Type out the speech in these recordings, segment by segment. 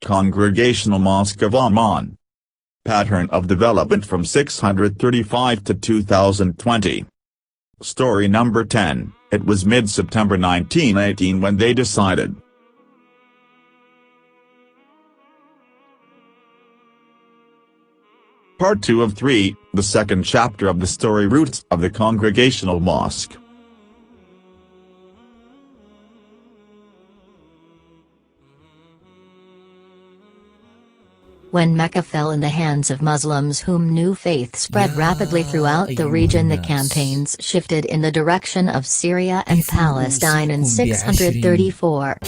Congregational Mosque of Amman. Pattern of development from 635 to 2020. Story number 10, it was mid-September 1918 when they decided. Part 2 of 3, the second chapter of the story Roots of the Congregational Mosque. When Mecca fell in the hands of Muslims whom new faith spread rapidly throughout the region, the campaigns shifted in the direction of Syria and Palestine in 634.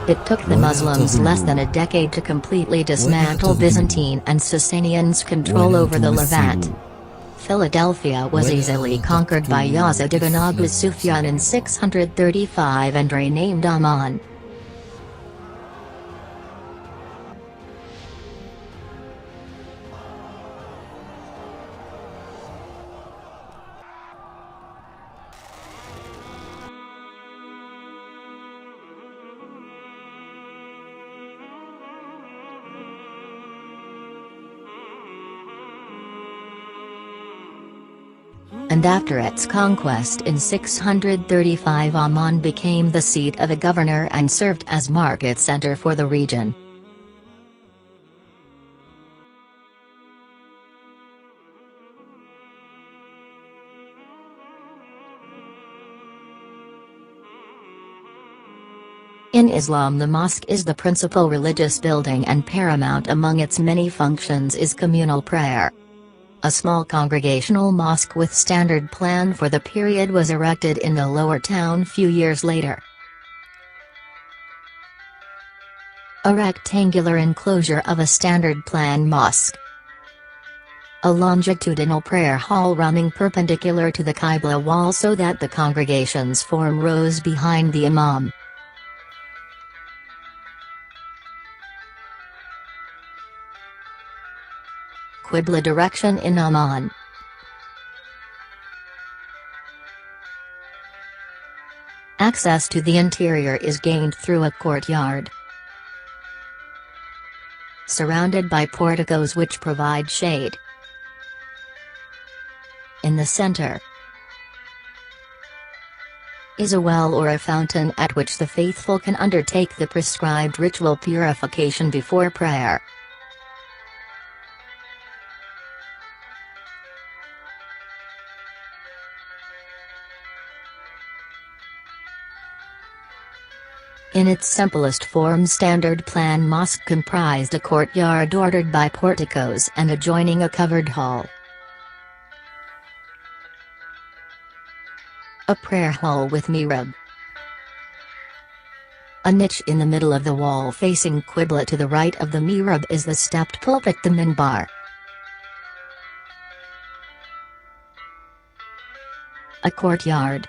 It took the Muslims less than a decade to completely dismantle Byzantine and Sassanians' control over the Levant. Philadelphia was easily conquered by Yazid ibn Abu Sufyan in 635 and renamed Amman. And after its conquest in 635, Amman became the seat of a governor and served as market center for the region. In Islam, the mosque is the principal religious building, and paramount among its many functions is communal prayer. A small congregational mosque with standard plan for the period was erected in the lower town few years later. A rectangular enclosure of a standard plan mosque. A longitudinal prayer hall running perpendicular to the Qibla wall so that the congregations form rows behind the imam. Qibla direction in Amman. Access to the interior is gained through a courtyard, surrounded by porticos which provide shade. In the center is a well or a fountain at which the faithful can undertake the prescribed ritual purification before prayer. In its simplest form, standard plan mosque comprised a courtyard ordered by porticos and adjoining a covered hall. A prayer hall with mihrab. A niche in the middle of the wall facing Qibla. To the right of the mihrab is the stepped pulpit, the minbar. A courtyard.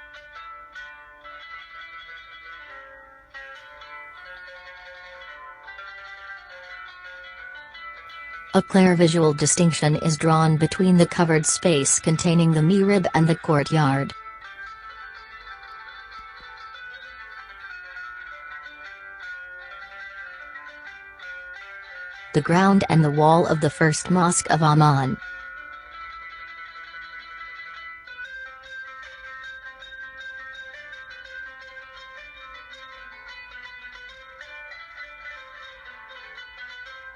A clear visual distinction is drawn between the covered space containing the mihrab and the courtyard. The ground and the wall of the first mosque of Amman.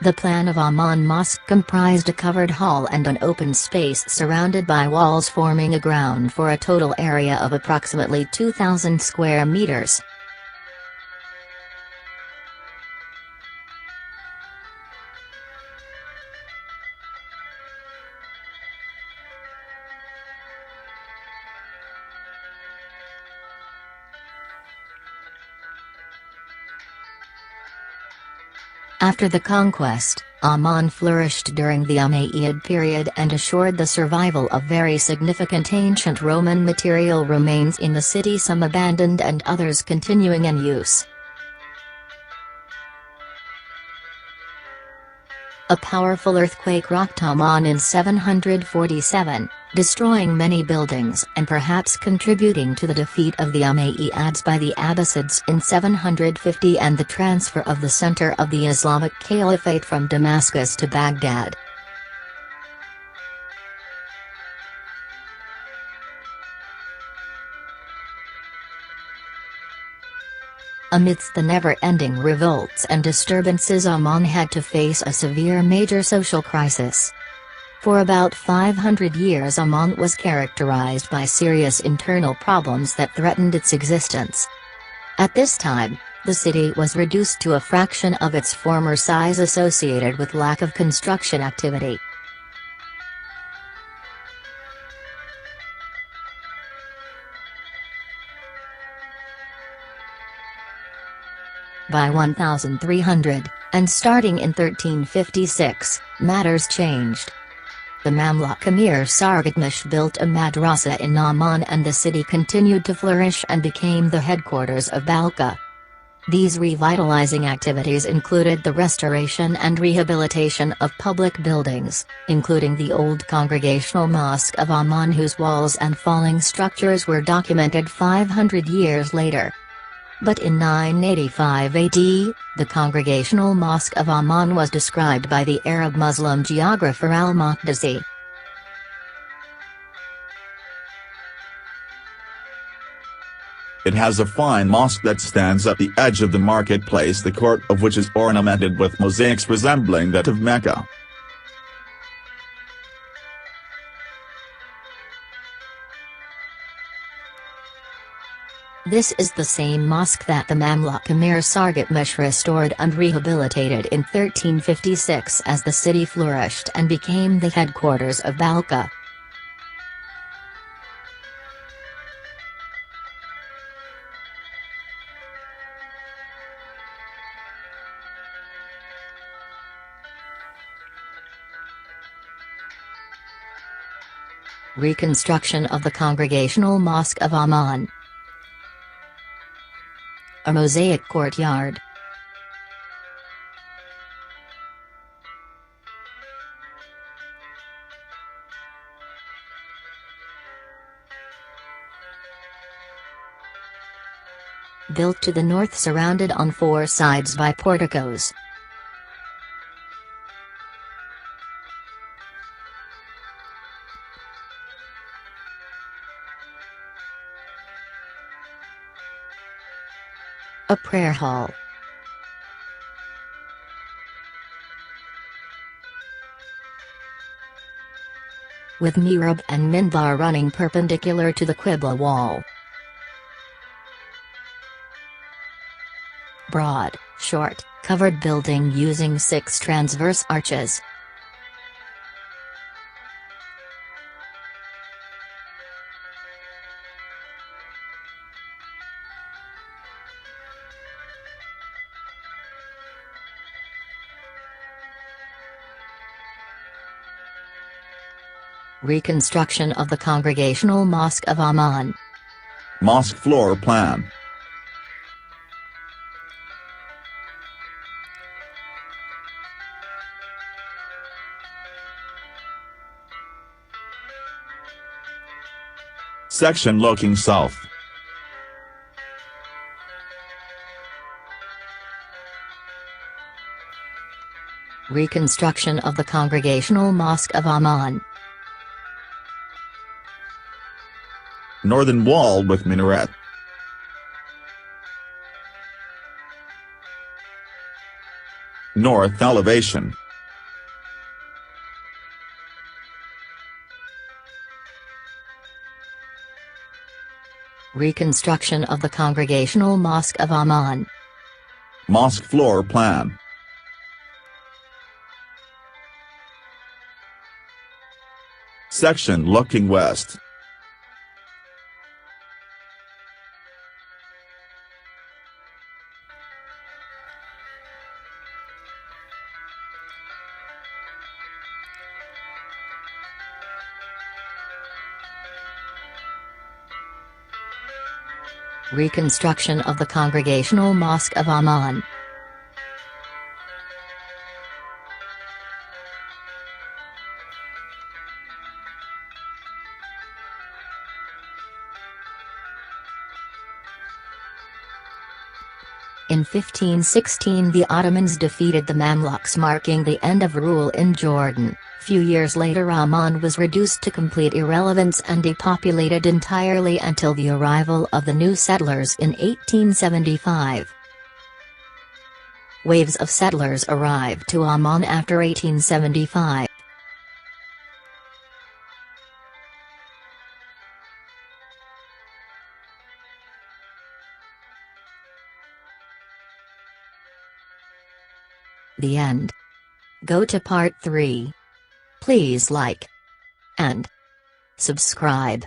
The plan of Amman Mosque comprised a covered hall and an open space surrounded by walls forming a ground for a total area of approximately 2,000 square meters. After the conquest, Amman flourished during the Umayyad period and assured the survival of very significant ancient Roman material remains in the city, some abandoned and others continuing in use. A powerful earthquake rocked Amman in 747, destroying many buildings and perhaps contributing to the defeat of the Umayyads by the Abbasids in 750 and the transfer of the center of the Islamic Caliphate from Damascus to Baghdad. Amidst the never-ending revolts and disturbances, Amman had to face a severe major social crisis. For about 500 years Amman was characterized by serious internal problems that threatened its existence. At this time, the city was reduced to a fraction of its former size, associated with lack of construction activity. By 1300, and starting in 1356, matters changed. The Mamluk Emir Sarghatmish built a madrasa in Amman, and the city continued to flourish and became the headquarters of Balqa. These revitalizing activities included the restoration and rehabilitation of public buildings, including the old Congregational Mosque of Amman, whose walls and falling structures were documented 500 years later. But in 985 AD, the Congregational Mosque of Amman was described by the Arab Muslim geographer al-Maqdisi. It has a fine mosque that stands at the edge of the marketplace, the court of which is ornamented with mosaics resembling that of Mecca. This is the same mosque that the Mamluk Emir Sarghatmish restored and rehabilitated in 1356 as the city flourished and became the headquarters of Balqa. Reconstruction of the Congregational Mosque of Amman. A mosaic courtyard. Built to the north, surrounded on four sides by porticos. A prayer hall. With mihrab and minbar running perpendicular to the Qibla wall. Broad, short, covered building using 6 transverse arches. Reconstruction of the Congregational Mosque of Amman. Mosque floor plan. Section looking south. Reconstruction of the Congregational Mosque of Amman. Northern wall with minaret. North elevation. Reconstruction of the Congregational Mosque of Amman. Mosque floor plan. Section looking west. Reconstruction of the Congregational Mosque of Amman. In 1516 the Ottomans defeated the Mamluks, marking the end of rule in Jordan. Few years later Amman was reduced to complete irrelevance and depopulated entirely until the arrival of the new settlers in 1875. Waves of settlers arrived to Amman after 1875. The end. Go to part 3. Please like and subscribe.